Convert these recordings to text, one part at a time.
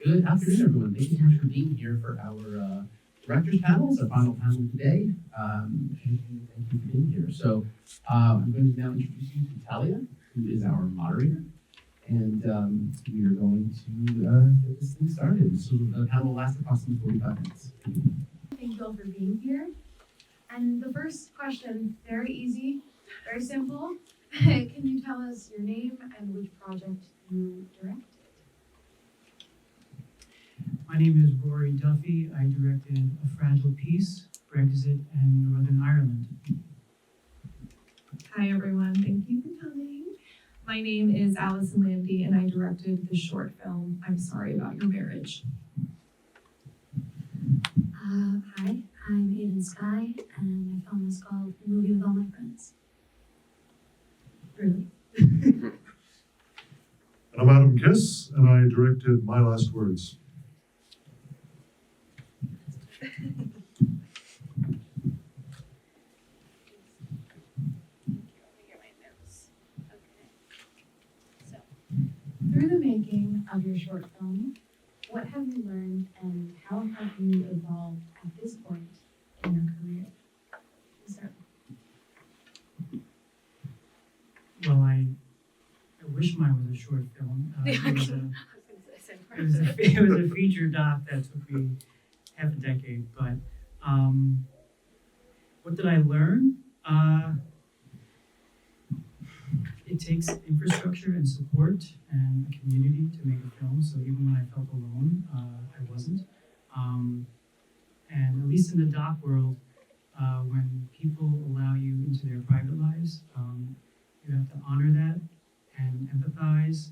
Good afternoon, everyone. Thank you so much for being here for our directors panels, our final panel today. Thank you for being here. So I'm going to now introduce you to Talia, who is our moderator, and we are going to get this thing started. So the panel will last approximately 45 minutes. Thank you all for being here. And the first question, very easy, very simple. Can you tell us your name and which project you directed? My name is Rory Duffy. I directed A Fragile Peace, Brexit, and Northern Ireland. Hi everyone, thank you for coming. My name is Allison Landy and I directed the short film, I'm Sorry About Your Marriage. Hi, I'm Ayden Skye, and my film is called Movie with All My Friends. Really? And I'm Adam Kiss, and I directed My Last Words. Through the making of your short film, what have you learned and how have you evolved at this point in your career? Sir. Well, I wish mine was a short film. It was a feature doc that took me half a decade, but what did I learn? It takes infrastructure and support and a community to make a film, so even when I felt alone, I wasn't. And at least in the doc world, when people allow you into their private lives, you have to honor that and empathize,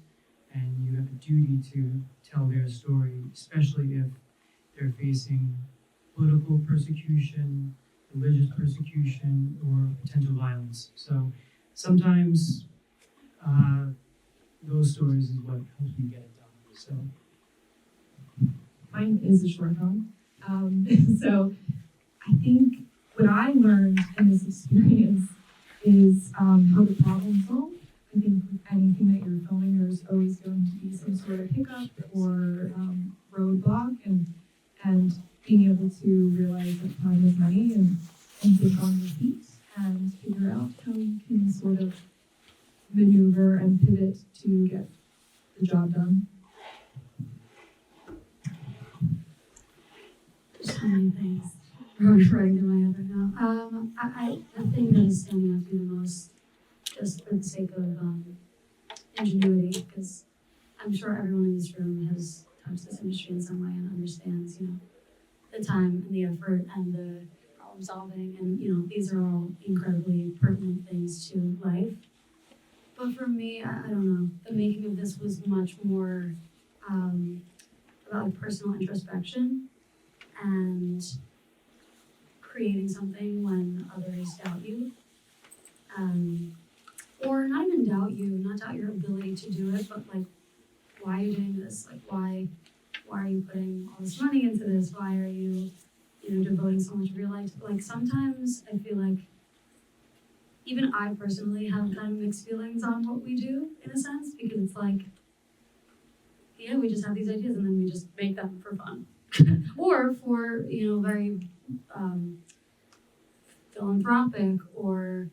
and you have a duty to tell their story, especially if they're facing political persecution, religious persecution, or potential violence. So sometimes those stories is what helps me get it done. So Mine is a short film. So I think what I learned in this experience is how to problem solve. I think with anything that you're filming, there's always going to be some sort of hiccup or roadblock, and being able to realize that time is money and think on your feet and figure out how you can sort of maneuver and pivot to get the job done. So many things running through my head right now. The thing that is standing out to me the most, just for the sake of ingenuity, because I'm sure everyone in this room has touched this industry in some way and understands, the time and the effort and the problem solving, and these are all incredibly pertinent things to life. But for me, I don't know, the making of this was much more about personal introspection and creating something when others doubt you. Or not even doubt you, not doubt your ability to do it, but like, why are you doing this? Like, why are you putting all this money into this? Why are you, devoting so much real life? Like, sometimes I feel like even I personally have kind of mixed feelings on what we do, in a sense, because it's like, yeah, we just have these ideas and then we just make them for fun. Or for, very philanthropic or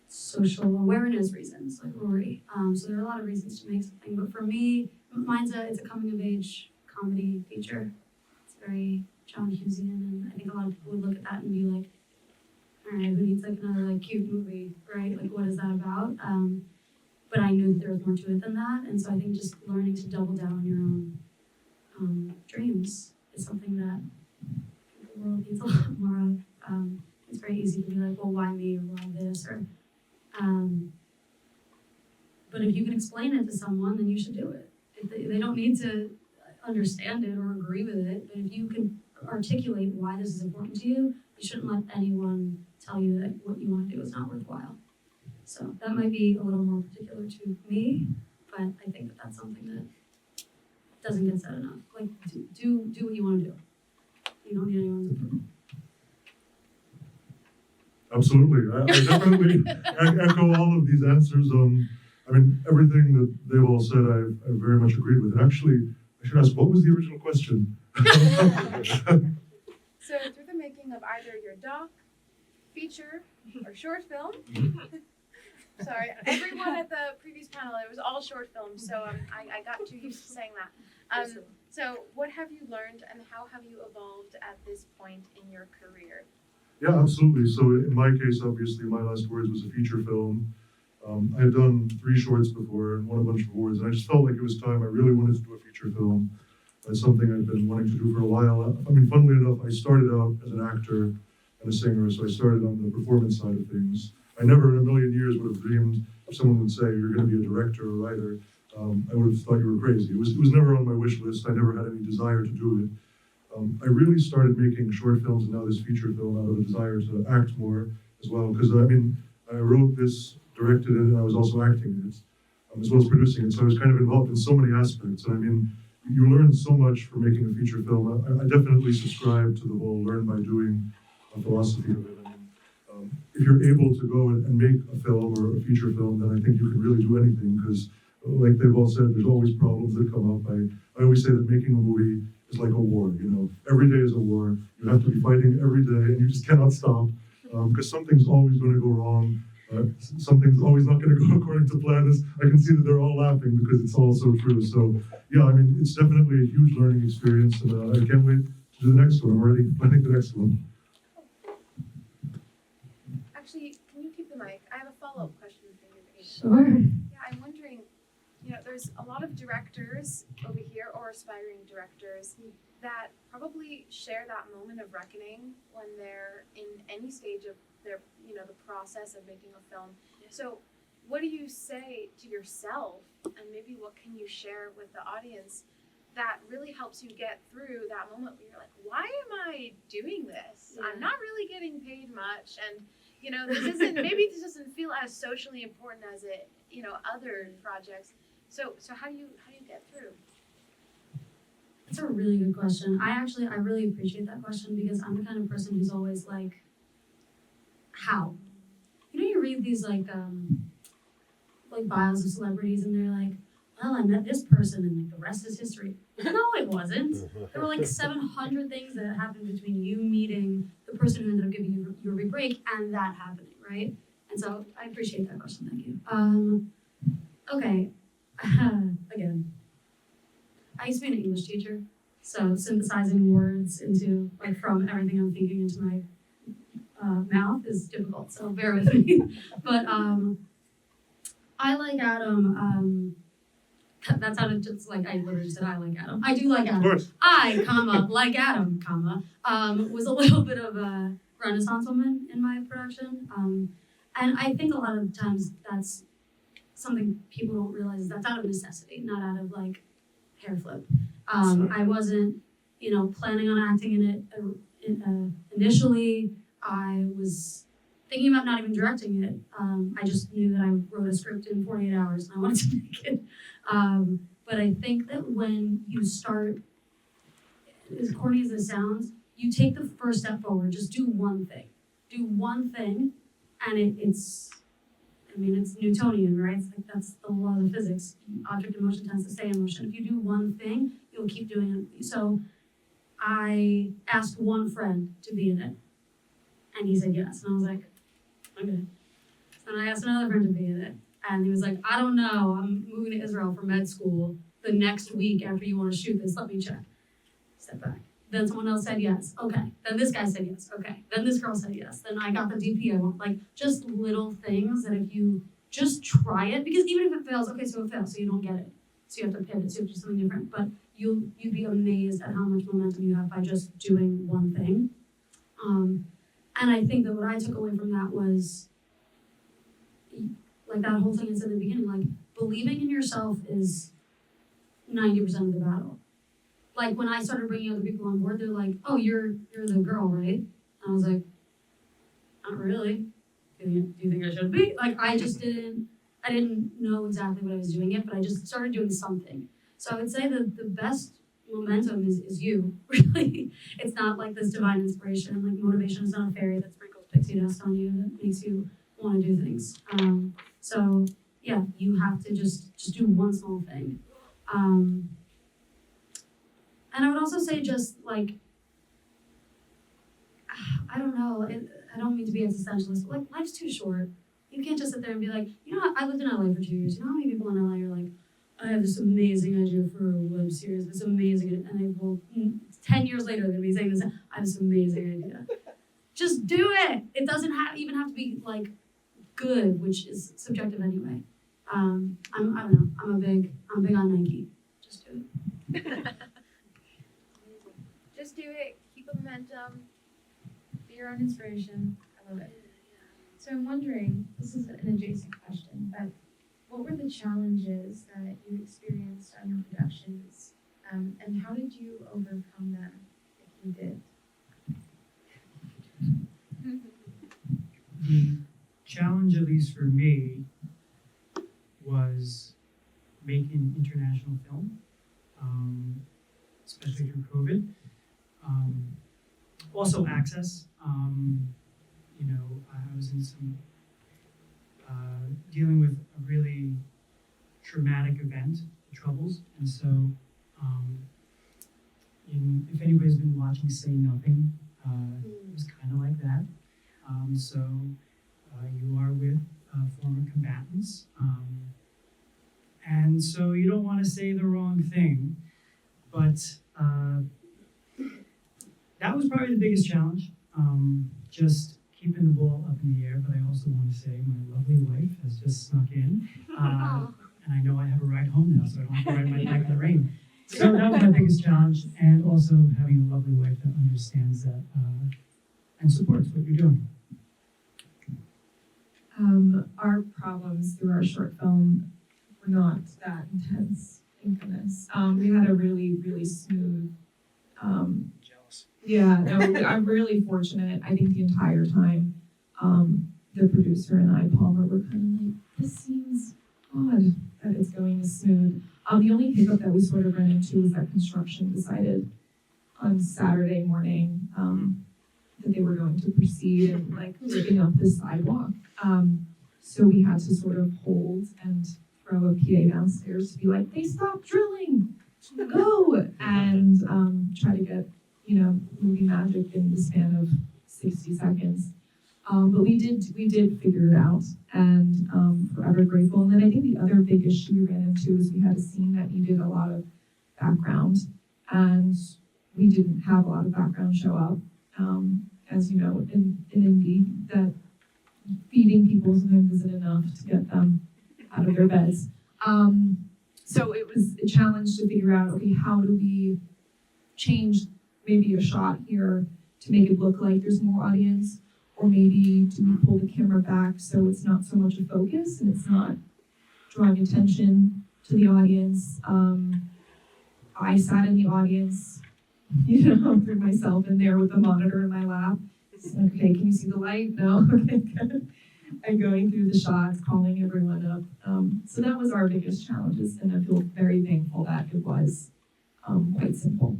social awareness reasons, like Rory. So there are a lot of reasons to make something, but for me, it's a coming of age comedy feature. It's very John Hughesian, and I think a lot of people would look at that and be like, all right, who needs like another like cute movie, right? Like, what is that about? But I knew that there was more to it than that, and so I think just learning to double down on your own dreams is something that the world needs a lot more of. It's very easy to be like, well, why me, or why this, or but if you can explain it to someone, then you should do it. They don't need to understand it or agree with it, but if you can articulate why this is important to you, you shouldn't let anyone tell you that what you want to do is not worthwhile. So that might be a little more particular to me, but I think that that's something that doesn't get said enough. Like, do what you want to do. You don't need anyone's approval. Absolutely. I definitely echo all of these answers. I mean, everything that they've all said, I've very much agreed with. And actually, I should ask, what was the original question? So through the making of either your doc, feature, or short film, sorry, everyone at the previous panel, it was all short films, so I got too used to saying that. So what have you learned and how have you evolved at this point in your career? Yeah, absolutely. So in my case, obviously, My Last Words was a feature film. I had done 3 shorts before and won a bunch of awards, and I just felt like it was time. I really wanted to do a feature film. That's something I'd been wanting to do for a while. I mean, funnily enough, I started out as an actor and a singer, so I started on the performance side of things. I never in a million years would have dreamed if someone would say, you're going to be a director or writer. I would have thought you were crazy. It was never on my wish list. I never had any desire to do it. I really started making short films and now this feature film out of a desire to act more as well. Because, I mean, I wrote this, directed it, and I was also acting it, as well as producing it. So I was kind of involved in so many aspects. And I mean, you learn so much from making a feature film. I definitely subscribe to the whole learn by doing philosophy of it. I mean, if you're able to go and make a film or a feature film, then I think you can really do anything because, like they've all said, there's always problems that come up. I always say that making a movie is like a war, you know. Every day is a war. You have to be fighting every day, and you just cannot stop because something's always going to go wrong. Something's always not going to go according to plan. I can see that they're all laughing because it's all so true. So, yeah, I mean, it's definitely a huge learning experience, and I can't wait to do the next one. I'm already planning the next one. Actually, can you keep the mic? I have a follow-up question for you. Sure. Yeah, I'm wondering, you know, there's a lot of directors over here or aspiring directors that probably share that moment of reckoning when they're in any stage of their, you know, the process of making a film. So what do you say to yourself, and maybe what can you share with the audience that really helps you get through that moment where you're like, why am I doing this? I'm not really getting paid much, and you know, maybe this doesn't feel as socially important as it, you know, other projects. So how do you get through? That's a really good question. I really appreciate that question because I'm the kind of person who's always like, how? You know, you read these like bios of celebrities and they're like, well, I met this person and like the rest is history. No, it wasn't. There were like 700 things that happened between you meeting the person who ended up giving you your big break and that happening, right? And so I appreciate that question, thank you. Okay, again, I used to be an English teacher, so synthesizing words into, like from everything I'm thinking into my mouth is difficult, so bear with me. But I like Adam, that sounded just like I literally said I like Adam. I do like Adam. Of course. I, like Adam, was a little bit of a Renaissance woman in my production. And I think a lot of times that's something people don't realize is that's out of necessity, not out of like hair flip. I wasn't, you know, planning on acting in it initially. I was thinking about not even directing it. I just knew that I wrote a script in 48 hours and I wanted to make it. But I think that when you start, as corny as it sounds, you take the first step forward, just do one thing. Do one thing, and it's Newtonian, right? It's like that's the law of physics. Object in motion tends to stay in motion. If you do one thing, you'll keep doing it. So I asked one friend to be in it, and he said yes. And I was like, okay. And I asked another friend to be in it, and he was like, I don't know, I'm moving to Israel for med school the next week after you want to shoot this, let me check. Step back. Then someone else said yes, okay. Then this guy said yes, okay. Then this girl said yes. Then I got the DP I want. Like, just little things that if you just try it, because even if it fails, okay, so it fails, so you don't get it. So you have to pivot, so you have to do something different. But you'd be amazed at how much momentum you have by just doing one thing. And I think that what I took away from that was, like that whole thing I said in the beginning, like believing in yourself is 90% of the battle. Like when I started bringing other people on board, they're like, oh, you're the girl, right? And I was like, not really. Do you think I should be? Like I didn't know exactly what I was doing yet, but I just started doing something. So I would say that the best momentum is you, really. It's not like this divine inspiration, like motivation is not a fairy that sprinkles pixie dust on you that makes you want to do things. So yeah, you have to just do one small thing. And I would also say just like, I don't know, I don't mean to be existentialist, but like life's too short. You can't just sit there and be like, you know, I lived in LA for 2 years. You know how many people in LA are like, I have this amazing idea for a web series, this amazing, and they will, 10 years later, they're gonna be saying this, I have this amazing idea. Just do it! It doesn't even have to be like good, which is subjective anyway. I don't know, I'm big on Nike. Just do it. Just do it. Keep a momentum. Be your own inspiration. I love it. So I'm wondering, this is an adjacent question, but what were the challenges that you experienced on your productions, and how did you overcome them, if you did? The challenge, at least for me, was making international film, especially through COVID. Also access. You know, I was in some dealing with a really traumatic event, the Troubles, and so if anybody's been watching Say Nothing, it was kind of like that. You are with former combatants, and so you don't want to say the wrong thing, but that was probably the biggest challenge, just keeping the ball up in the air. But I also want to say my lovely wife has just snuck in, and I know I have a ride home now, so I don't have to ride my bike in the rain. So that was my biggest challenge, and also having a lovely wife that understands that and supports what you're doing. Our problems through our short film were not that intense, thank goodness. We had a really, really smooth, Jealous. yeah, no, I'm really fortunate. I think the entire time, the producer and I, Palmer, were kind of like, this seems odd that it's going this smooth. The only hiccup that we sort of ran into was that construction decided on Saturday morning, that they were going to proceed and like ripping up the sidewalk. So we had to sort of hold and throw a PA downstairs to be like, they stopped drilling, go! And try to get, movie magic in the span of 60 seconds. But we did figure it out, and forever grateful. And then I think the other big issue we ran into is we had a scene that needed a lot of background, and we didn't have a lot of background show up. As you know, in indie, that feeding people sometimes isn't enough to get them out of their beds. So it was a challenge to figure out, okay, how do we change maybe a shot here to make it look like there's more audience, or maybe do we pull the camera back so it's not so much a focus and it's not drawing attention to the audience. I sat in the audience, threw myself in there with the monitor in my lap. It's like, okay, can you see the light? No, okay, good. And going through the shots, calling everyone up. So that was our biggest challenges, and I feel very thankful that it was quite simple.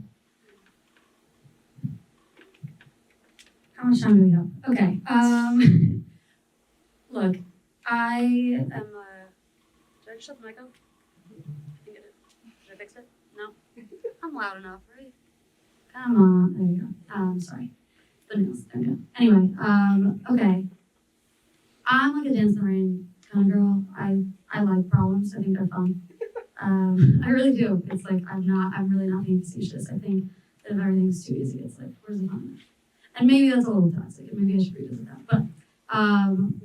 How much time do we have? Okay. Look, I am did I just shut the mic off? I think I did. Should I fix it? No? I'm loud enough, right? Come on. There you go. Sorry. The nails. There we go. Anyway, okay. I'm like a dance in the rain kind of girl. I like problems. I think they're fun. I really do. It's like I'm really not being facetious. I think that if everything's too easy, it's like, where's the fun? And maybe that's a little toxic, and maybe I should revisit that. But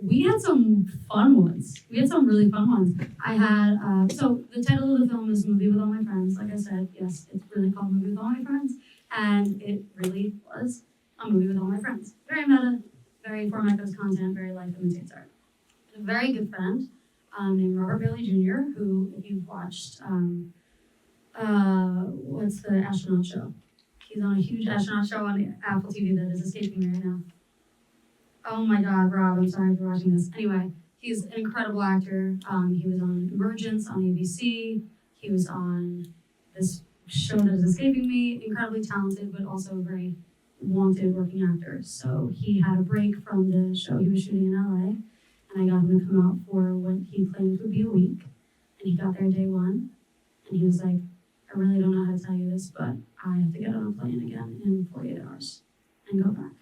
we had some fun ones. We had some really fun ones. I had, so the title of the film is Movie with All My Friends. Like I said, yes, it's really called Movie with All My Friends. And it really was a movie with all my friends. Very meta, very format goes content, very life imitates art. A very good friend named Robert Bailey Jr., who, if you've watched, what's the astronaut show? He's on a huge astronaut show on Apple TV that is escaping me right now. Oh my God, Rob, I'm sorry for watching this. Anyway, he's an incredible actor. He was on Emergence on ABC. He was on this show that is escaping me. Incredibly talented, but also a very wanted working actor. So he had a break from the show he was shooting in LA, and and I got him to come out for what he claimed would be a week. And he got there day one, and he was like, I really don't know how to tell you this, but I have to get on a plane again in 48 hours and go back.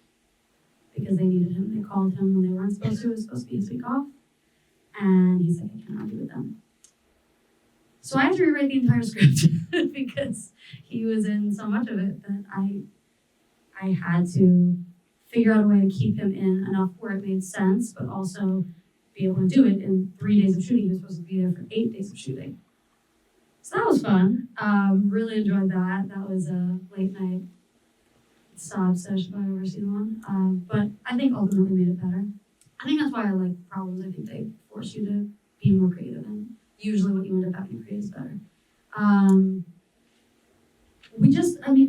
Because they needed him. They called him when they weren't supposed to. It was supposed to be his week off. And he's like, I cannot do it then. So I had to rewrite the entire script because he was in so much of it that I had to figure out a way to keep him in enough where it made sense, but also be able to do it in 3 days of shooting. He was supposed to be there for 8 days of shooting. So that was fun. Really enjoyed that. That was a late night sob session if I've ever seen one. But I think ultimately made it better. I think that's why I like problems. I think they force you to be more creative, and usually what you end up having to create is better.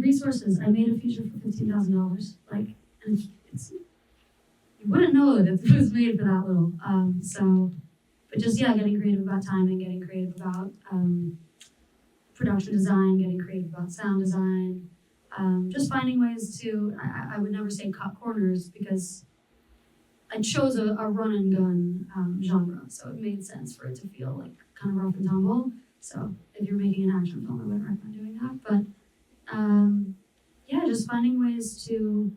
Resources. I made a feature for $15,000. Like, and it's you wouldn't know that it was made for that little. But just getting creative about timing, getting creative about production design, getting creative about sound design, just finding ways to. I would never say cut corners because I chose a run and gun genre, so it made sense for it to feel like kind of rough and tumble. So if you're making an action film, I would recommend doing that. But just finding ways to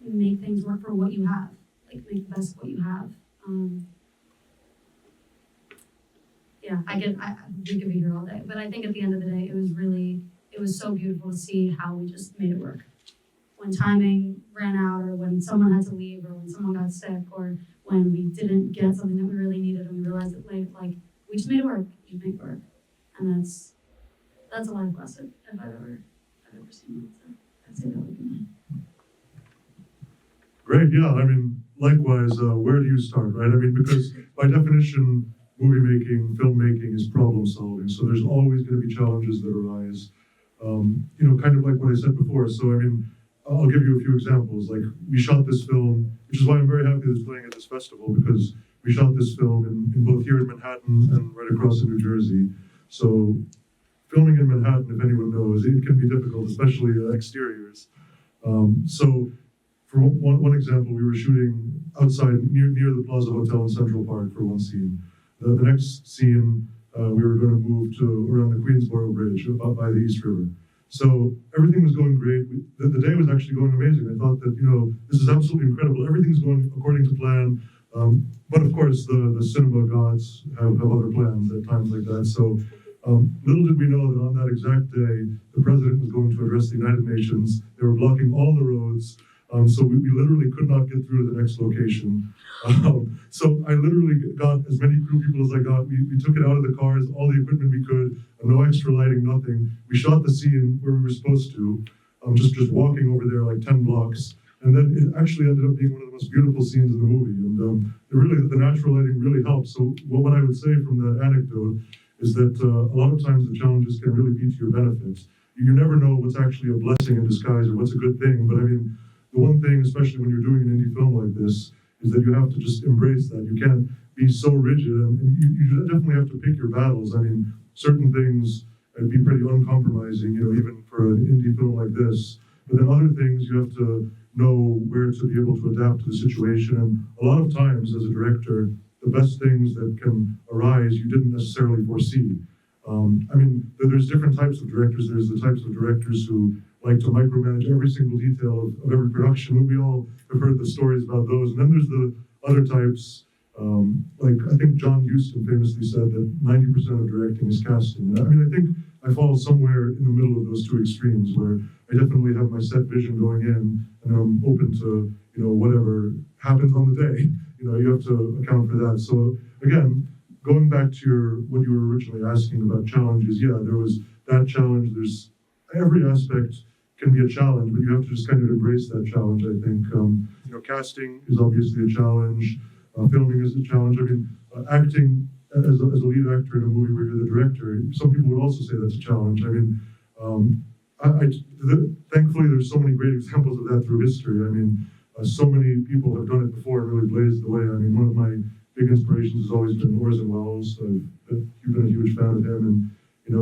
make things work for what you have, like make the best of what you have. We could be here all day, but I think at the end of the day, it was so beautiful to see how we just made it work. When timing ran out, or when someone had to leave, or when someone got sick, or when we didn't get something that we really needed, and we realized it late, like we just made it work. We just made it work, and that's a life lesson if I've ever seen one. So I'd say that would be mine. Great, yeah, likewise, where do you start, right? Because by definition, movie making, filmmaking is problem solving, so there's always going to be challenges that arise. Kind of like what I said before, so I'll give you a few examples. Like, we shot this film, which is why I'm very happy that it's playing at this festival, because we shot this film in both here in Manhattan and right across in New Jersey. So filming in Manhattan, if anyone knows, it can be difficult, especially exteriors. So for one example, we were shooting outside near the Plaza Hotel in Central Park for one scene. The next scene, we were going to move to around the Queensboro Bridge up by the East River. So everything was going great. The day was actually going amazing. I thought that, this is absolutely incredible. Everything's going according to plan. But of course, the cinema gods have other plans at times like that. So little did we know that on that exact day, the president was going to address the United Nations. They were blocking all the roads. So we literally could not get through to the next location. So I literally got as many crew people as I got. We took it out of the cars, all the equipment we could, no extra lighting, nothing. We shot the scene where we were supposed to, just walking over there like 10 blocks. And then it actually ended up being one of the most beautiful scenes in the movie. And the natural lighting really helped. So what I would say from that anecdote is that a lot of times the challenges can really be to your benefit. You never know what's actually a blessing in disguise or what's a good thing. But the one thing, especially when you're doing an indie film like this, is that you have to just embrace that. You can't be so rigid, and you definitely have to pick your battles. Certain things be pretty uncompromising, even for an indie film like this. But then other things, you have to know where to be able to adapt to the situation. And a lot of times, as a director, the best things that can arise, you didn't necessarily foresee. There's different types of directors. There's the types of directors who like to micromanage every single detail of every production. We all have heard the stories about those. And then there's the other types, I think John Huston famously said that 90% of directing is casting. And I think I fall somewhere in the middle of those two extremes, where I definitely have my set vision going in, and I'm open to, whatever happens on the day. You have to account for that. So again, going back to what you were originally asking about challenges, there was that challenge. There's every aspect can be a challenge, but you have to just kind of embrace that challenge, I think. Casting is obviously a challenge. Filming is a challenge. Acting as a lead actor in a movie where you're the director, some people would also say that's a challenge. Thankfully, there's so many great examples of that through history. So many people have done it before and really blazed the way. One of my big inspirations has always been Orson Welles. You've been a huge fan of him, and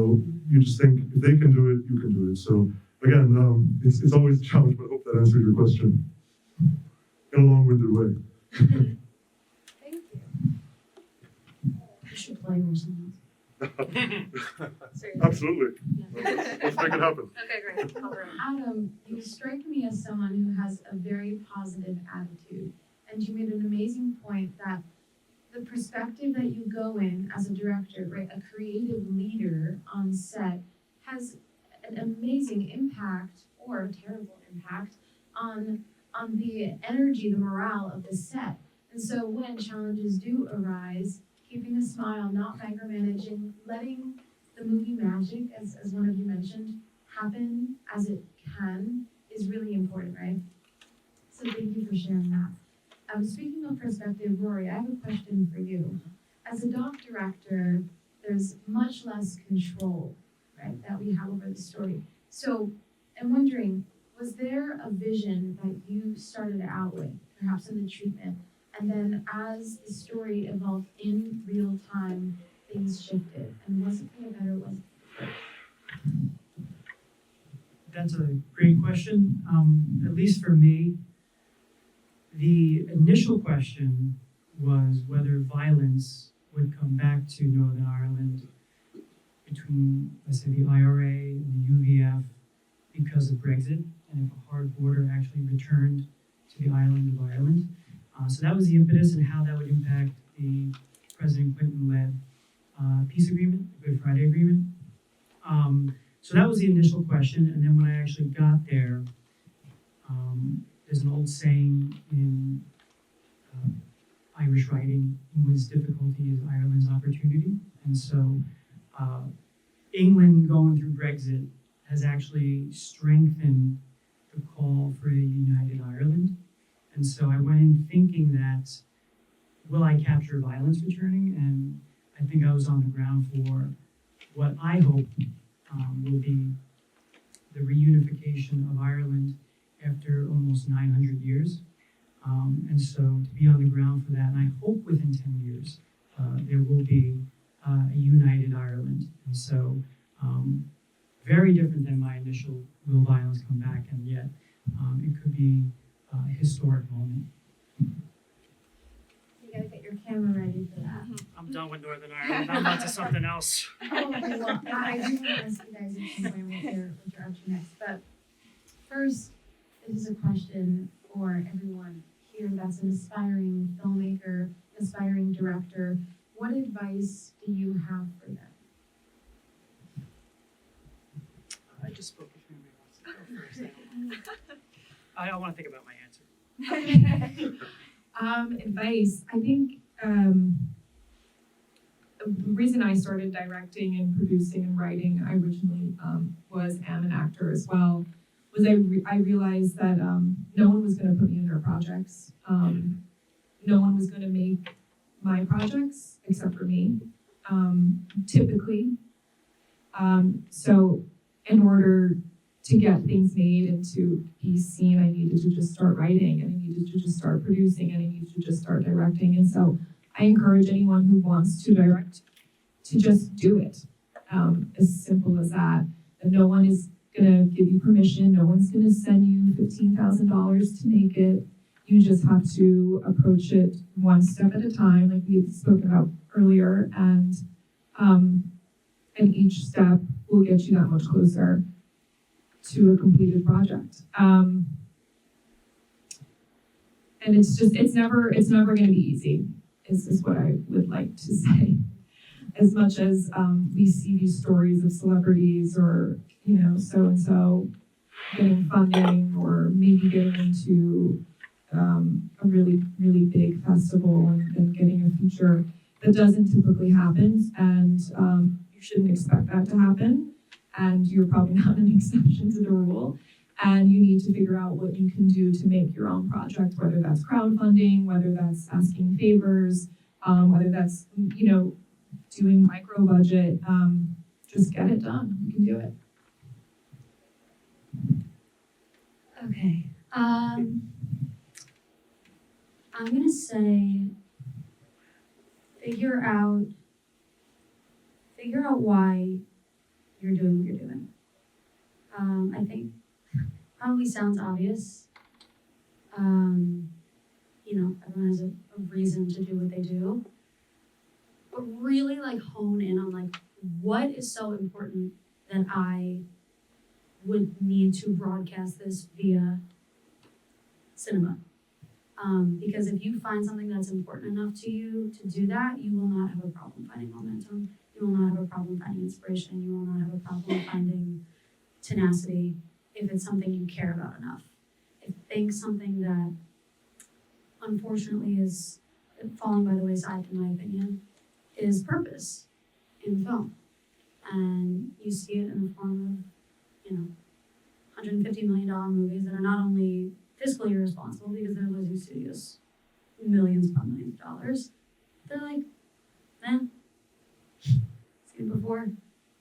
you just think if they can do it, you can do it. So again, it's always a challenge, but I hope that answered your question in a long-winded way. should play or something. Seriously. Absolutely. Yeah. Let's make it happen. Okay, great. I'll run. Adam, you strike me as someone who has a very positive attitude. And you made an amazing point that the perspective that you go in as a director, right, a creative leader on set, has an amazing impact or a terrible impact on the energy, the morale of the set. And so when challenges do arise, keeping a smile, not micromanaging, letting the movie magic, as one of you mentioned, happen as it can is really important, right? So thank you for sharing that. Speaking of perspective, Rory, I have a question for you. As a doc director, there's much less control, right, that we have over the story. So I'm wondering, was there a vision that you started out with, perhaps in the treatment, and then as the story evolved in real time, things shifted? And was it for the better, was it for the worse? That's a great question. At least for me, the initial question was whether violence would come back to Northern Ireland between, let's say, the IRA and the UVF because of Brexit, and if a hard border actually returned to the island of Ireland. So that was the impetus and how that would impact the President Clinton-led peace agreement, the Good Friday Agreement. So that was the initial question, and then when I actually got there, there's an old saying in Irish writing, England's difficulty is Ireland's opportunity. And so England going through Brexit has actually strengthened the call for a united Ireland. And so I went in thinking that, will I capture violence returning? And I think I was on the ground for what I hope will be the reunification of Ireland after almost 900 years. And so to be on the ground for that, and I hope within 10 years, there will be a united Ireland. And so very different than my initial will violence come back, and yet it could be a historic moment. You gotta get your camera ready for that. I'm done with Northern Ireland. I'm on to something else. Oh, okay, well, I do want to ask you guys if you can what you're up to next. But first, this is a question for everyone here that's an aspiring filmmaker, an aspiring director. What advice do you have for them? I just spoke if anybody wants to go first. I want to think about my answer. Advice. I think the reason I started directing and producing and writing, I originally am an actor as well, was I realized that no one was going to put me in their projects. No one was going to make my projects except for me, typically. So in order to get things made and to be seen, I needed to just start writing, and I needed to just start producing, and I needed to just start directing. And so I encourage anyone who wants to direct to just do it. As simple as that. And no one is gonna give you permission. No one's gonna send you $15,000 to make it. You just have to approach it one step at a time, like we had spoken about earlier, and each step will get you that much closer to a completed project. And it's never going to be easy, is what I would like to say. As much as we see these stories of celebrities or, so-and-so getting funding or maybe getting into a really, really big festival and getting a feature, that doesn't typically happen, and you shouldn't expect that to happen. And you're probably not an exception to the rule. And you need to figure out what you can do to make your own project, whether that's crowdfunding, whether that's asking favors, whether that's, doing micro budget. Just get it done. You can do it. Okay. I'm gonna say figure out why you're doing what you're doing. I think probably sounds obvious. Everyone has a reason to do what they do. but really like hone in on like what is so important that I would need to broadcast this via cinema. Because if you find something that's important enough to you to do that, you will not have a problem finding momentum. You will not have a problem finding inspiration. You will not have a problem finding tenacity if it's something you care about enough. I think something that unfortunately is falling by the wayside, in my opinion, is purpose in film. And you see it in the form of, $150 million movies that are not only fiscally irresponsible because they're losing studios millions upon millions of dollars. They're like, seen it before.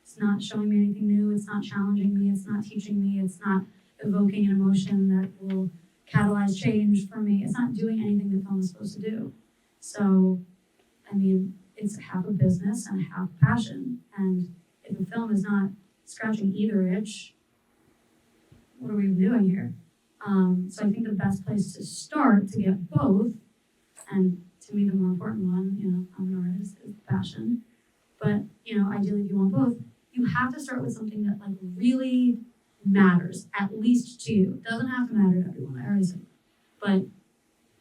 It's not showing me anything new. It's not challenging me. It's not teaching me. It's not evoking an emotion that will catalyze change for me. It's not doing anything that film is supposed to do. So, it's half a business and half passion. And if a film is not scratching either itch, what are we even doing here? So I think the best place to start to get both, and to me the more important one, I'm an artist, is passion. But, ideally if you want both, you have to start with something that like really matters, at least to you. It doesn't have to matter to everyone, I already said. But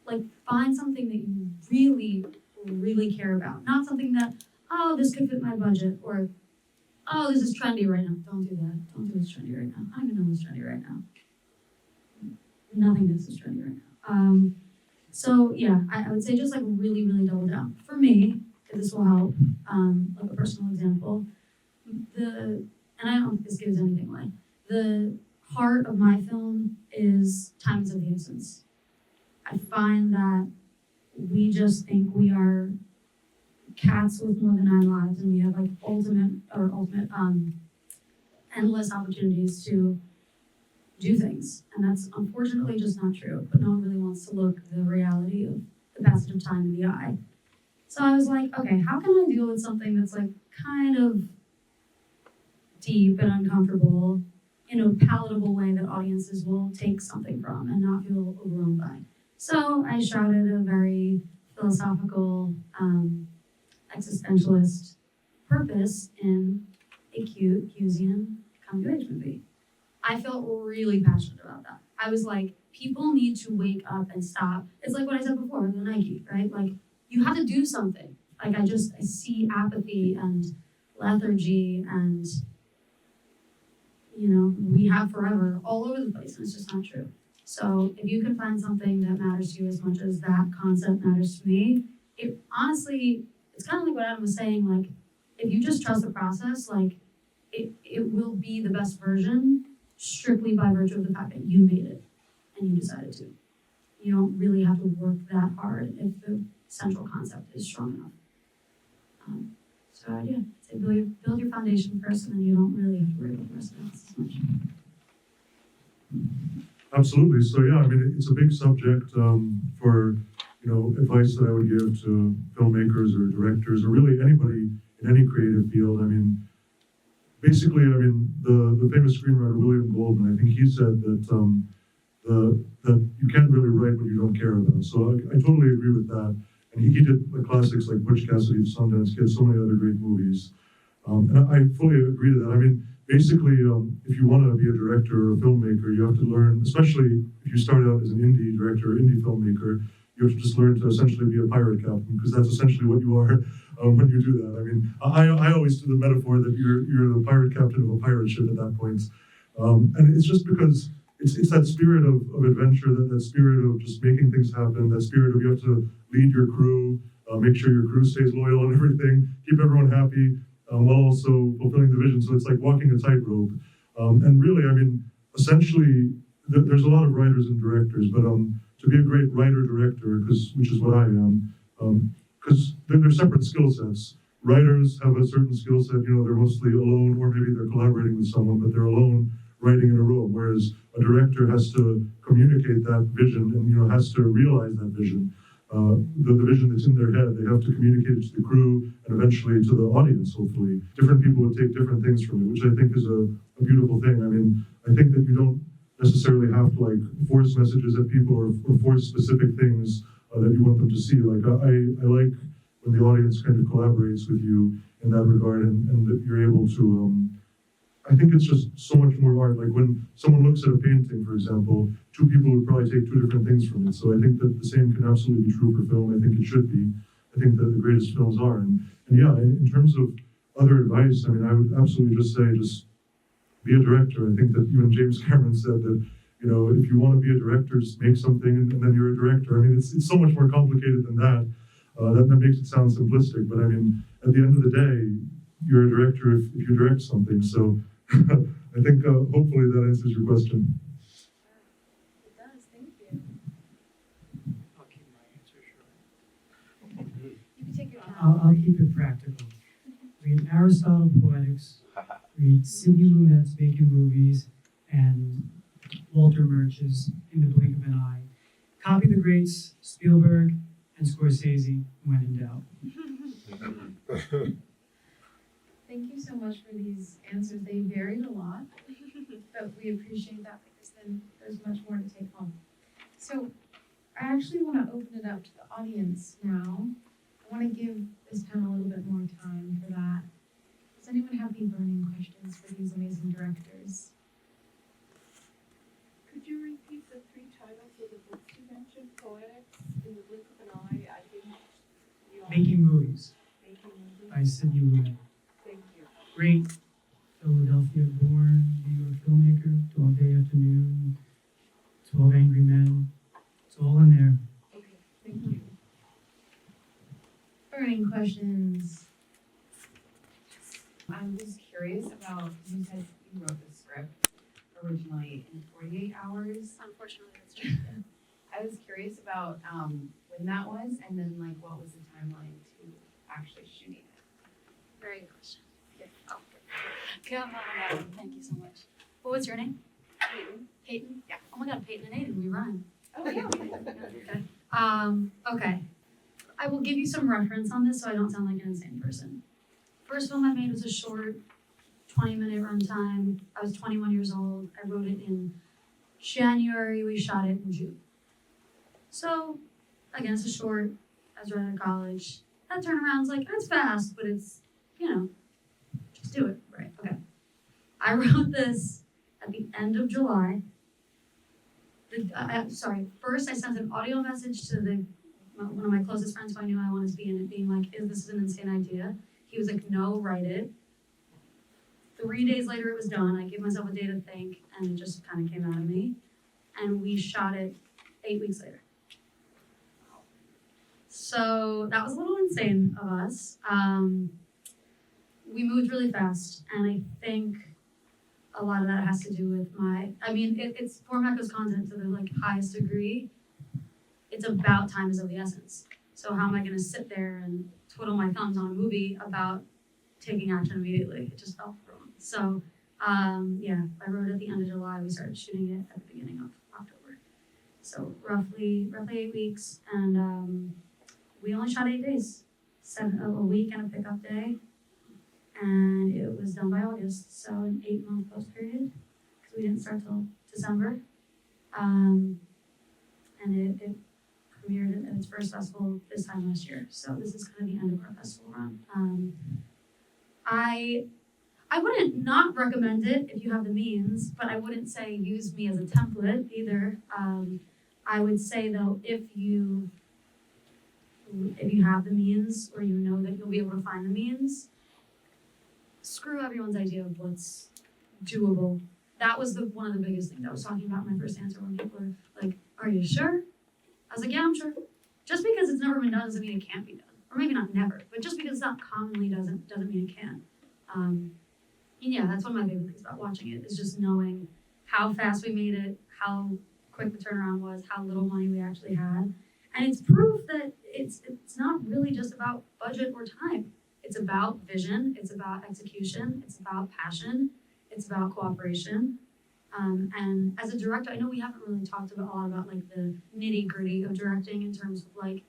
like find something that you really, really care about. Not something that, oh, this could fit my budget, or oh, this is trendy right now. Don't do that. Don't do what's trendy right now. I don't even know what's trendy right now. Nothingness is trendy right now. So yeah, I would say just like really, really double down. For me, if this will help, like a personal example, and I don't think this gives anything away, the heart of my film is time is of the essence. I find that we just think we are cats with more than 9 lives, and we have like ultimate, endless opportunities to do things. And that's unfortunately just not true, but no one really wants to look the reality of the passage of time in the eye. So I was like, okay, how can I deal with something that's like kind of deep and uncomfortable in a palatable way that audiences will take something from and not feel overwhelmed by? So I shouted a very philosophical, existentialist purpose in a cute Hughesian coming-of-age movie. I felt really passionate about that. I was like, people need to wake up and stop. It's like what I said before with the Nike, right? Like, you have to do something. Like, I see apathy and lethargy and, we have forever all over the place, and it's just not true. So if you can find something that matters to you as much as that concept matters to me, it honestly, it's kind of like what Adam was saying, like, if you just trust the process, like, it will be the best version strictly by virtue of the fact that you made it and you decided to. You don't really have to work that hard if the central concept is strong enough. So yeah, I'd say build your foundation first, and then you don't really have to worry about the rest of it as much. Absolutely. So yeah, it's a big subject for advice that I would give to filmmakers or directors or really anybody in any creative field. Basically, the famous screenwriter William Goldman, I think he said that that you can't really write what you don't care about. So I totally agree with that. And he did the classics like Butch Cassidy, The Sundance Kid, so many other great movies. And I fully agree to that. Basically, if you want to be a director or a filmmaker, you have to learn, especially if you start out as an indie director or indie filmmaker, you have to just learn to essentially be a pirate captain, because that's essentially what you are when you do that. I always do the metaphor that you're the pirate captain of a pirate ship at that point. And it's just because it's that spirit of adventure, that spirit of just making things happen, that spirit of you have to lead your crew, make sure your crew stays loyal and everything, keep everyone happy, while also fulfilling the vision. So it's like walking a tightrope. And really, essentially, there's a lot of writers and directors, but to be a great writer-director, which is what I am, because they're separate skill sets. Writers have a certain skill set, they're mostly alone, or maybe they're collaborating with someone, but they're alone writing in a room, whereas a director has to communicate that vision and, has to realize that vision. The vision that's in their head, they have to communicate it to the crew and eventually to the audience, hopefully. Different people would take different things from it, which I think is a beautiful thing. I think that you don't necessarily have to force messages at people or force specific things that you want them to see. I like when the audience kind of collaborates with you in that regard, and that you're able to, I think it's just so much more art. Like when someone looks at a painting, for example, two people would probably take two different things from it. So I think that the same can absolutely be true for film. I think it should be. I think that the greatest films are. And yeah, in terms of other advice, I mean, I would absolutely just say, just be a director. I think that even James Cameron said that, you know, if you want to be a director, just make something and then you're a director. I mean, it's so much more complicated than that. That makes it sound simplistic, but I mean, at the end of the day, you're a director if you direct something. So I think hopefully that answers your question. It does, thank you. I'll keep my answer short. You can take your time. I'll keep it practical. Read Aristotle Poetics, read Sidney Lunette's Making Movies, and Walter Murch's In the Blink of an Eye. Copy the greats, Spielberg and Scorsese, when in doubt. Thank you so much for these answers. They varied a lot, but we appreciate that because then there's much more to take home. So I actually want to open it up to the audience now. I want to give this panel a little bit more time for that. Does anyone have any burning questions for these amazing directors? Could you repeat the three titles of the books you mentioned? Poetics, In the Blink of an Eye, I think you all Making Movies Making Movies. by Sidney Lunet. Thank you. Great Philadelphia-born New York filmmaker, 12 Day Afternoon, 12 Angry Men. It's all in there. Okay, thank you. Burning questions. I was curious about, you said you wrote the script originally in 48 hours. Unfortunately, that's true. I was curious about when that was, and then like what was the timeline to actually shooting it? Very good question. Yeah. Oh, good. Come on, thank you so much. What was your name? Hayden. Peyton? Yeah. Oh my God, Peyton and Ayden, we rhyme. Oh yeah. Okay. Okay. I will give you some reference on this so I don't sound like an insane person. First film I made was a short, 20-minute runtime. I was 21 years old. I wrote it in January. We shot it in June. So, again, it's a short. I was right out of college. That turnaround's like, it's fast, but it's, you know, just do it. Right, okay. I wrote this at the end of July. First I sent an audio message to one of my closest friends who I knew I wanted to be in it, being like, this is an insane idea. He was like, no, write it. 3 days later, it was done. I gave myself a day to think, and it just kind of came out of me. And we shot it 8 weeks later. So that was a little insane of us. We moved really fast, and I think a lot of that has to do with it's format goes content to the like highest degree. It's about time is of the essence. So how am I gonna sit there and twiddle my thumbs on a movie about taking action immediately? It just felt wrong. So I wrote it at the end of July. We started shooting it at the beginning of October. So roughly 8 weeks, and we only shot 8 days, a week and a pickup day, and it was done by August. So an 8-month post period because we didn't start till December, and it premiered at its first festival this time last year. So this is kind of the end of our festival run. I wouldn't not recommend it if you have the means, but I wouldn't say use me as a template either. I would say though, if you have the means or you know that you'll be able to find the means, screw everyone's idea of what's doable. That was one of the biggest things I was talking about in my first answer when people are like, are you sure? I was like, yeah, I'm sure. Just because it's never been done doesn't mean it can't be done. Or maybe not never, but just because it's not commonly doesn't mean it can't. And yeah, that's one of my favorite things about watching it is just knowing how fast we made it, how quick the turnaround was, how little money we actually had. And it's proof that it's not really just about budget or time. It's about vision, it's about execution, it's about passion, it's about cooperation. And as a director, I know we haven't really talked a lot about like the nitty gritty of directing in terms of like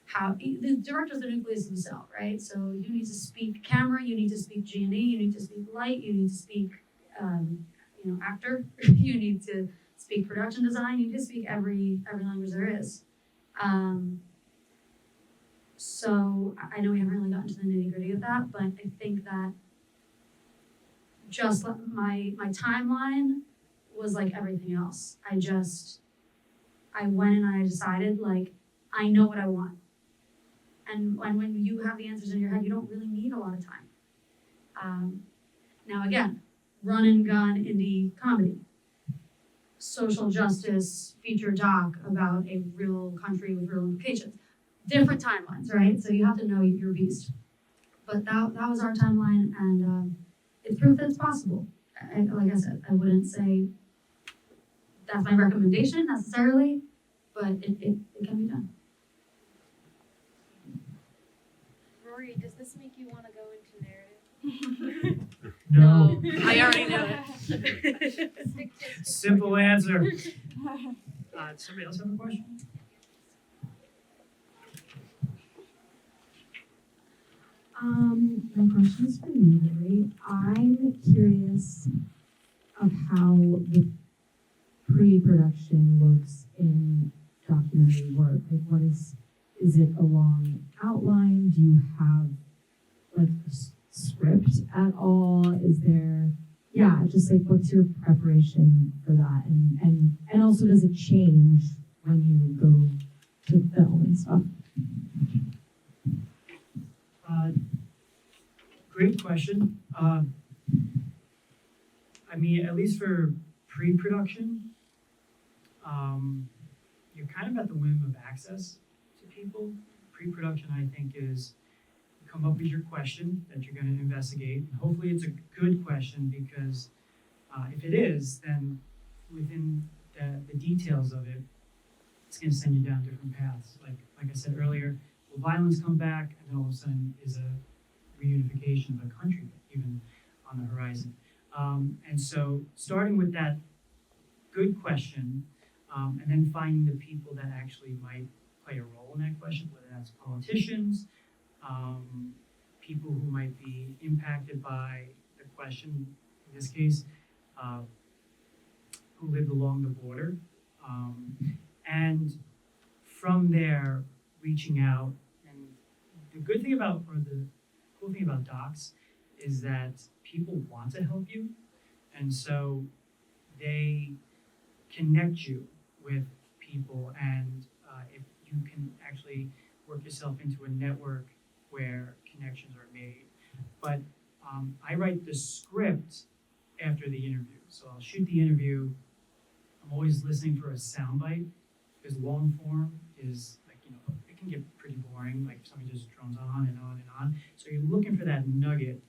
how the director's the nucleus of the cell, right? So you need to speak camera, you need to speak G&E, you need to speak light, you need to speak, actor, you need to speak production design, you need to speak every language there is. So I know we haven't really gotten to the nitty gritty of that, but I think that just my timeline was like everything else. I went and I decided, like, I know what I want. And when you have the answers in your head, you don't really need a lot of time. Now again, run and gun indie comedy, social justice feature doc about a real country with real implications. Different timelines, right? So you have to know your beast. But that was our timeline, and it's proof that it's possible. Like I said, I wouldn't say that's my recommendation necessarily, but it can be done. Rory, does this make you want to go into narrative? No. I already know it. Stick to Simple answer. Somebody else have a question? My question is for you, Lori. I'm curious of how the pre-production looks in documentary work. Like, what is it a long outline? Do you have like a script at all? Is there, just like what's your preparation for that? And also, does it change when you go to film and stuff? Great question. I mean, at least for pre-production, you're kind of at the whim of access to people. Pre-production, I think, is you come up with your question that you're going to investigate. And hopefully it's a good question, because if it is, then within the details of it, it's going to send you down different paths. Like I said earlier, will violence come back? And then all of a sudden is a reunification of a country even on the horizon. And so starting with that good question, and then finding the people that actually might play a role in that question, whether that's politicians, people who might be impacted by the question, in this case, who lived along the border. And from there, reaching out. And the good thing about, or the cool thing about docs, is that people want to help you. And so they connect you with people, and if you can actually work yourself into a network where connections are made. But I write the script after the interview. So I'll shoot the interview. I'm always listening for a soundbite, because long form is like, it can get pretty boring, like if somebody just drones on and on and on. So you're looking for that nugget,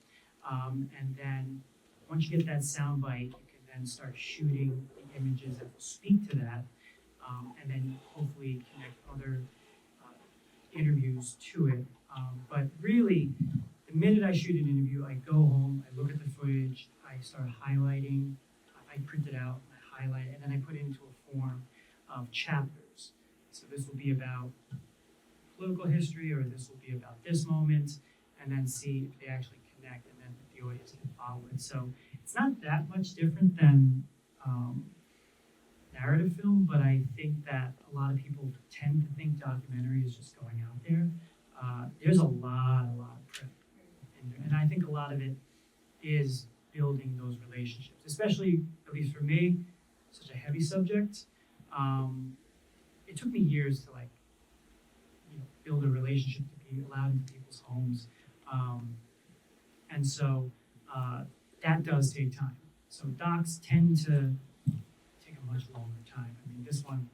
and then once you get that soundbite, you can then start shooting the images that will speak to that, and then hopefully connect other interviews to it. But really, the minute I shoot an interview, I go home, I look at the footage, I start highlighting, I print it out, I highlight it, and then I put it into a form of chapters. So this will be about political history, or this will be about this moment, and then see if they actually connect, and then if the audience can follow it. So it's not that much different than narrative film, but I think that a lot of people tend to think documentary is just going out there. There's a lot of prep in there, and I think a lot of it is building those relationships, especially, at least for me, such a heavy subject. It took me years to build a relationship, to be allowed into people's homes. And so that does take time. So docs tend to take a much longer time. I mean, this one,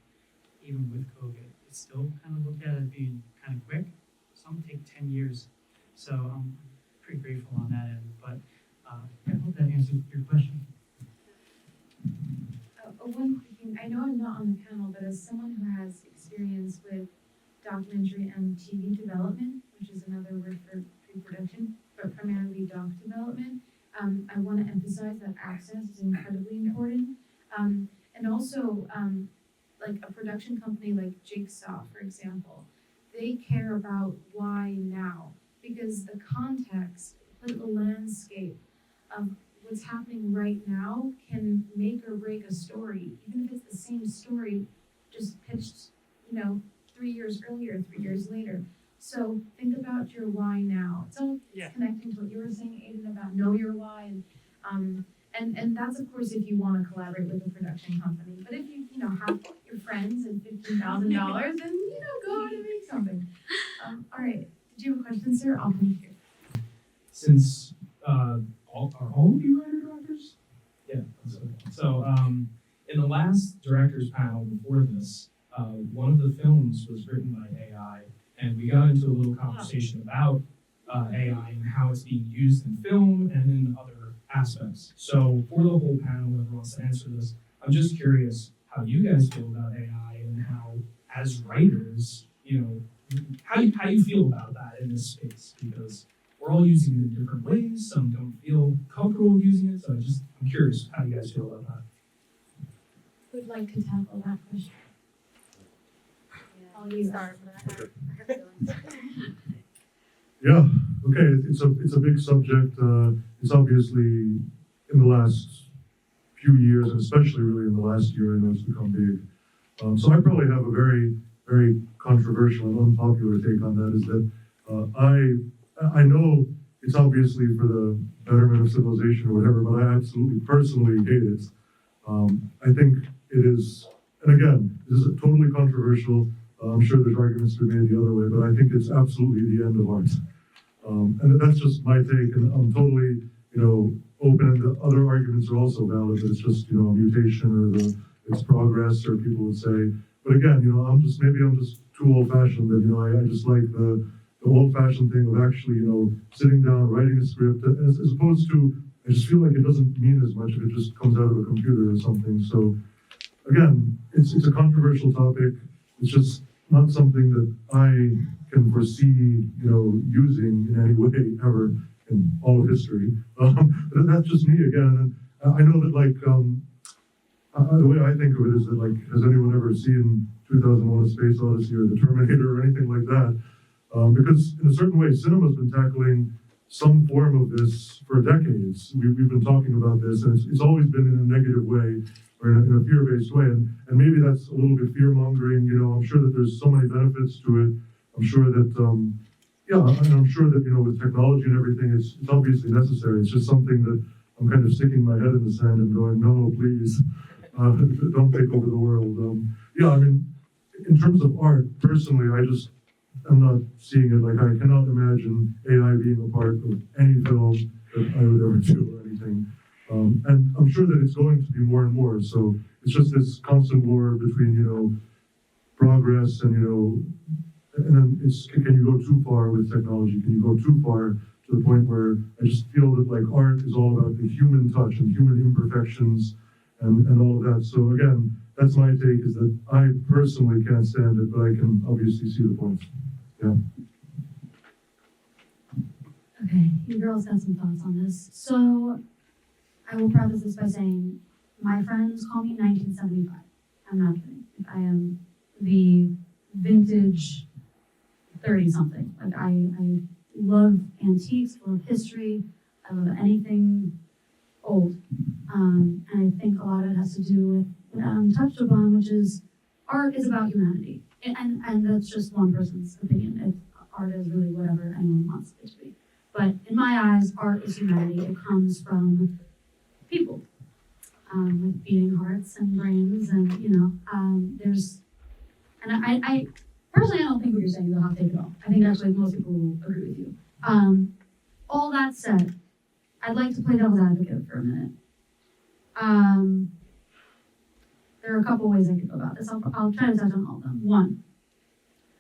even with COVID, it's still kind of looked at as being kind of quick. Some take 10 years. So I'm pretty grateful on that end. But I hope that answers your question. One quick thing, I know I'm not on the panel, but as someone who has experience with documentary and TV development, which is another word for pre-production, but primarily doc development, I want to emphasize that access is incredibly important. And also, like a production company like Jigsaw, for example, they care about why now, because the context, political landscape of what's happening right now can make or break a story, even if it's the same story, just pitched, 3 years earlier, 3 years later. So think about your why now. So Yeah. it's connecting to what you were saying, Ayden, about know your why, and that's of course if you want to collaborate with a production company. But if you have your friends and $15,000, then go out and make something. All right. Did you have a question, sir? I'll come here. Since are all of you writer directors? Yeah. So in the last directors panel before this, one of the films was written by AI, and we got into a little conversation about AI and how it's being used in film and in other aspects. So for the whole panel, whoever wants to answer this, I'm just curious how you guys feel about AI and how, as writers, how you feel about that in this space, because we're all using it in different ways. Some don't feel comfortable using it, so I'm curious how you guys feel about that. Who'd like to tackle that question? I'll you start. Yeah, okay, it's a big subject. It's obviously in the last few years, and especially really in the last year, I know it's become big. So I probably have a very, very controversial and unpopular take on that, is that I know it's obviously for the betterment of civilization or whatever, but I absolutely personally hate it. I think it is, and again, this is totally controversial. I'm sure there's arguments to be made the other way, but I think it's absolutely the end of art. And that's just my take, and I'm totally, open, and the other arguments are also valid, that it's just, a mutation, or it's progress, or people would say. But again, I'm just too old-fashioned, that, I just like the old-fashioned thing of actually, sitting down, writing a script, as opposed to, I just feel like it doesn't mean as much if it just comes out of a computer or something. So again, it's a controversial topic. It's just not something that I can foresee, using in any way ever in all of history. That's just me again. And I know that, the way I think of it is that, has anyone ever seen 2001: A Space Odyssey or The Terminator or anything like that? Because in a certain way, cinema's been tackling some form of this for decades. We've been talking about this, and it's always been in a negative way, or in a fear-based way, and maybe that's a little bit fear-mongering. I'm sure that there's so many benefits to it. I'm sure that, and I'm sure that, with technology and everything, it's obviously necessary. It's just something that I'm kind of sticking my head in the sand and going, no, please, don't take over the world. In terms of art, personally, I'm not seeing it. I cannot imagine AI being a part of any film that I would ever do or anything. And I'm sure that it's going to be more and more. So it's just this constant war between, progress and, and then can you go too far with technology? Can you go too far to the point where I just feel that art is all about the human touch and human imperfections and all of that. So again, that's my take, is that I personally can't stand it, but I can obviously see the points. Yeah. Okay, you girls got some thoughts on this. So I will preface this by saying my friends call me 1975. I'm not kidding. I am the vintage 30-something. I love antiques, love history, I love anything old. And I think a lot of it has to do with what Adam touched upon, which is art is about humanity. And that's just one person's opinion. Art is really whatever anyone wants it to be. But in my eyes, art is humanity. It comes from people with beating hearts and brains, and I personally, I don't think what you're saying is a hot take at all. I think actually most people will agree with you. All that said, I'd like to play devil's advocate for a minute. There are a couple ways I could go about this. I'll try to touch on all of them. One,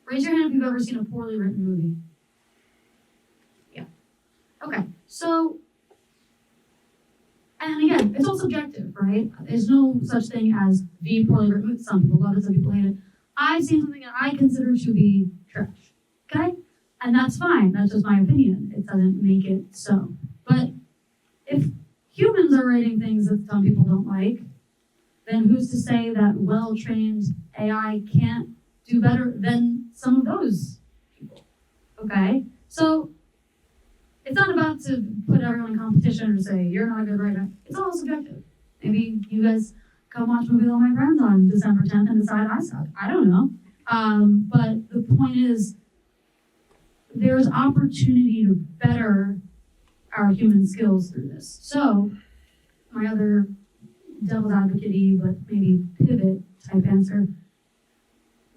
raise your hand if you've ever seen a poorly written movie. Yeah. Okay, so, and again, it's all subjective, right? There's no such thing as the poorly written movie. Some people love it, some people hate it. I've seen something that I consider to be trash, okay? And that's fine, that's just my opinion. It doesn't make it so. But if humans are writing things that some people don't like, then who's to say that well-trained AI can't do better than some of those people, okay? So it's not about to put everyone in competition or say, you're not a good writer. It's all subjective. Maybe you guys come watch a movie with all my friends on December 10th and decide I suck. I don't know. But the point is, there's opportunity to better our human skills through this. So, my other devil's advocate-y, but maybe pivot type answer,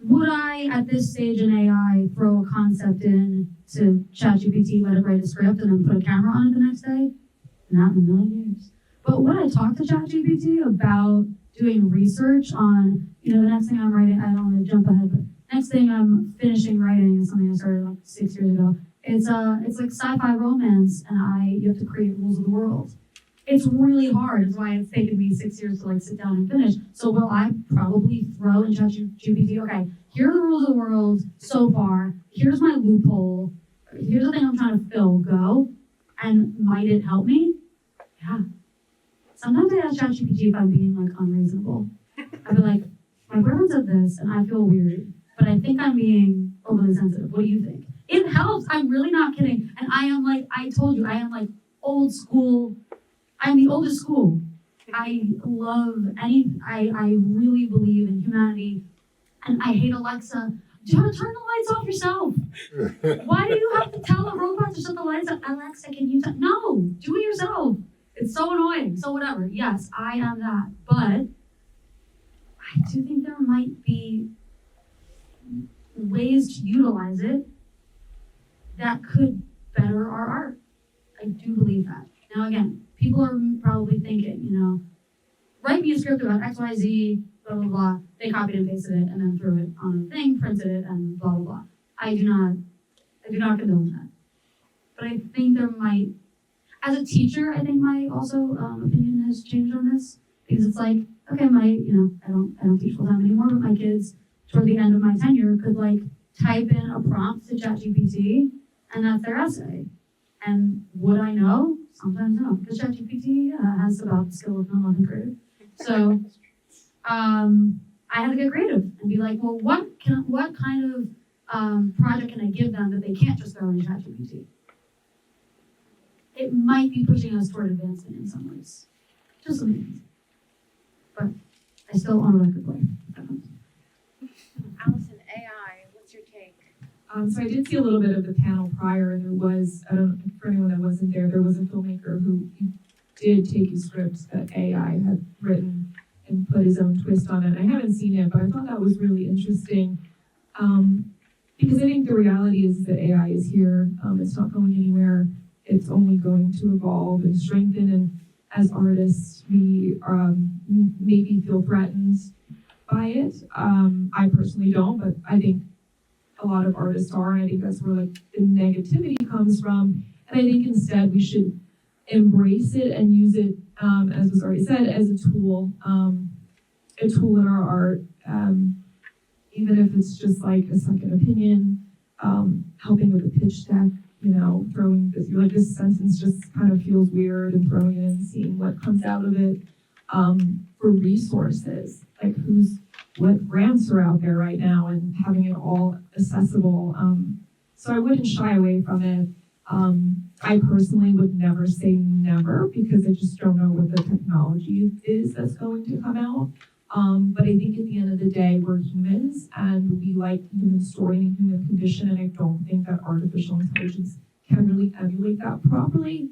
would I, at this stage in AI, throw a concept in to ChatGPT, let it write a script, and then put a camera on it the next day? Not in a million years. But would I talk to ChatGPT about doing research on, the next thing I'm writing, I don't want to jump ahead, but next thing I'm finishing writing is something I started like 6 years ago. It's like sci-fi romance, and you have to create rules of the world. It's really hard. It's why it's taken me 6 years to sit down and finish. So will I probably throw in ChatGPT, okay, here are the rules of the world so far. Here's my loophole. Here's the thing I'm trying to fill. Go. And might it help me? Yeah. Sometimes I ask ChatGPT if I'm being unreasonable. I'd be like, my boyfriend said this, and I feel weird, but I think I'm being overly sensitive. What do you think? It helps. I'm really not kidding. And I am I told you, I am old school. I'm the oldest school. I love I really believe in humanity, and I hate Alexa. Turn the lights off yourself. Why do you have to tell a robot to shut the lights off? Alexa, can you no, do it yourself. It's so annoying. So whatever. Yes, I am that. But I do think there might be ways to utilize it that could better our art. I do believe that. Now again, people are probably thinking, write me a script about XYZ, blah, blah, blah. They copied and pasted it and then threw it on a thing, printed it, and blah, blah, blah. I do not condone that. But I think there might, as a teacher, I think my also opinion has changed on this, because it's okay, I don't teach full time anymore, but my kids toward the end of my tenure could type in a prompt to ChatGPT, and that's their essay. And would I know? Sometimes no, because ChatGPT has about the skill of an 11th grader. So I had to get creative and be well, what kind of project can I give them that they can't just throw in ChatGPT? It might be pushing us toward advancement in some ways. Just something. But I still on a record player. Allison, AI, what's your take? So I did see a little bit of the panel prior, and there was, I don't know, for anyone that wasn't there was a filmmaker who did take his scripts that AI had written and put his own twist on it. I haven't seen it, but I thought that was really interesting. Because I think the reality is that AI is here. It's not going anywhere. It's only going to evolve and strengthen. And as artists, we maybe feel threatened by it. I personally don't, but I think a lot of artists are, and I think that's where the negativity comes from. And I think instead we should embrace it and use it, as was already said, as a tool in our art, even if it's just a second opinion, helping with a pitch deck, throwing this, this sentence just kind of feels weird, and throwing it in, seeing what comes out of it, for resources, what grants are out there right now, and having it all accessible. So I wouldn't shy away from it. I personally would never say never, because I just don't know what the technology is that's going to come out. But I think at the end of the day, we're humans, and we like the human story and the human condition, and I don't think that artificial intelligence can really emulate that properly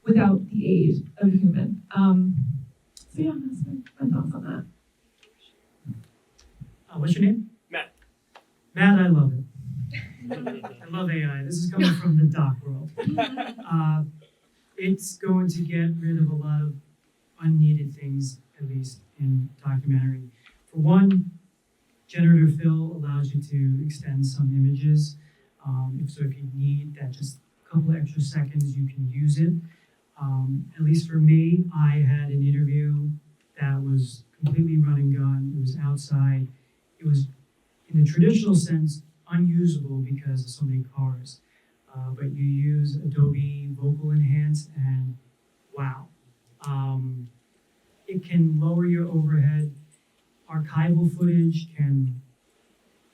without the aid of human. So yeah, that's my thoughts on that. What's your name? Matt. Matt, I love it. I love AI. This is coming from the doc world. It's going to get rid of a lot of unneeded things, at least in documentary. For one, generative fill allows you to extend some images. If you need that just a couple extra seconds, you can use it. At least for me, I had an interview that was completely run and gun. It was outside. It was, in the traditional sense, unusable because of so many cars. But you use Adobe Vocal Enhance, and wow. It can lower your overhead. Archival footage can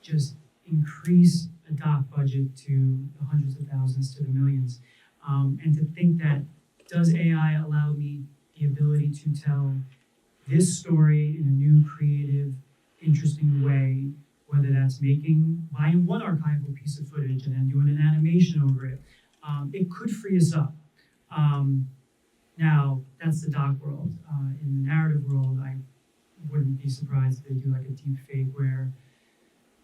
just increase a doc budget to the hundreds of thousands to the millions. And to think that, does AI allow me the ability to tell this story in a new, creative, interesting way whether that's buying one archival piece of footage and then doing an animation over it. It could free us up. Now, that's the doc world. In the narrative world, I wouldn't be surprised if they do like a deep fake where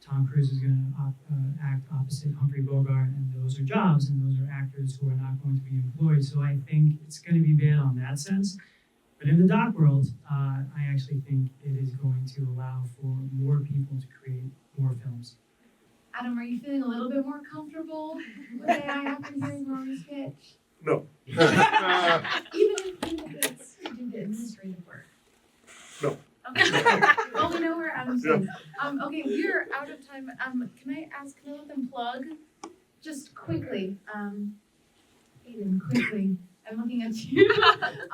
Tom Cruise is going to act opposite Humphrey Bogart, and those are jobs, and those are actors who are not going to be employed. So I think it's going to be bad on that sense. But in the doc world, I actually think it is going to allow for more people to create more films. Adam, are you feeling a little bit more comfortable with AI after hearing Rory's pitch? No. Even if it's to do the administrative work. No. Okay. Well, we know where Adam's stands. Okay, we're out of time. Can I let them plug? Just quickly. Ayden, quickly. I'm looking at you. I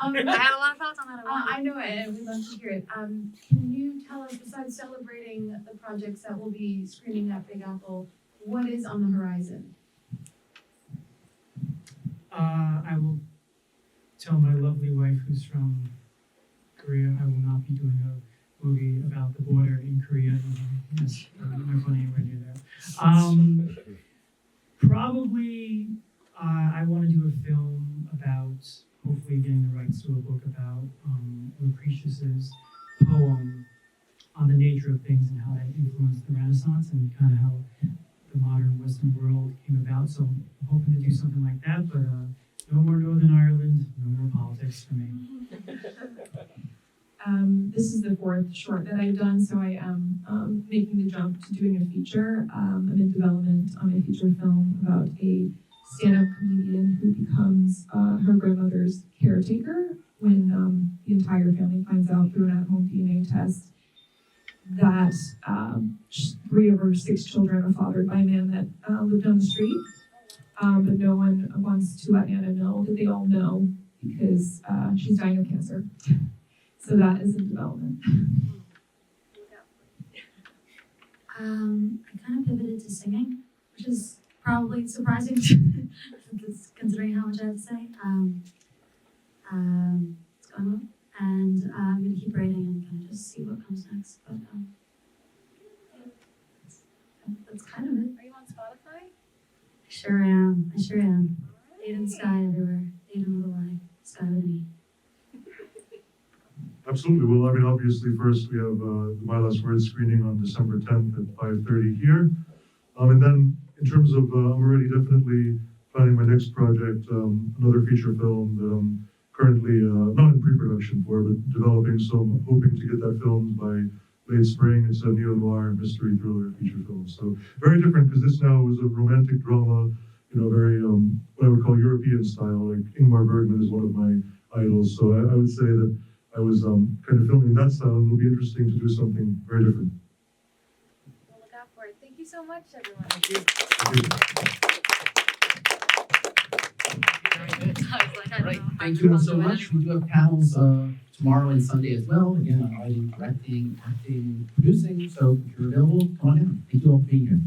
had a lot of thoughts on that. I know it, and we'd love to hear it. Can you tell us, besides celebrating the projects that will be screening at Big Apple, what is on the horizon? I will tell my lovely wife, who's from Korea, I will not be doing a movie about the border in Korea. Yes, I'm not going anywhere near that. Probably, I want to do a film about, hopefully getting the rights to a book about Lucretius's poem on the nature of things and how that influenced the Renaissance and kind of how the modern Western world came about. So I'm hoping to do something like that, but no more Northern Ireland, no more politics for me. This is the fourth short that I've done, so I am making the jump to doing a feature. I'm in development on a feature film about a stand-up comedian who becomes her grandmother's caretaker when the entire family finds out through an at-home DNA test that 3 of her 6 children are fathered by a man that lived on the street. But no one wants to let Anna know that they all know because she's dying of cancer. So that is in development. I kind of pivoted to singing, which is probably surprising considering how much I have to say. It's going well, and I'm going to keep writing and kind of just see what comes next. But that's kind of it. Are you on Spotify? I sure am. Ayden Skye everywhere. Ayden with a Y, Skye with an E. Absolutely. Well, I mean, obviously, first we have the My Last Word screening on December 10th at 5:30 here. And then in terms of, I'm already definitely planning my next project, another feature film that I'm currently not in pre-production for, but developing, so I'm hoping to get that filmed by late spring. It's a neo-noir mystery thriller feature film. So very different, because this now is a romantic drama, you know, very, what I would call European style. Like Ingmar Bergman is one of my idols. So I would say that I was kind of filming that style, and it'll be interesting to do something very different. We'll look out for it. Thank you so much, everyone. Thank you. All right, thank you all so much. We do have panels tomorrow and Sunday as well. Again, on writing, directing, acting, producing. So if you're available, come on in. Thank you all for being here.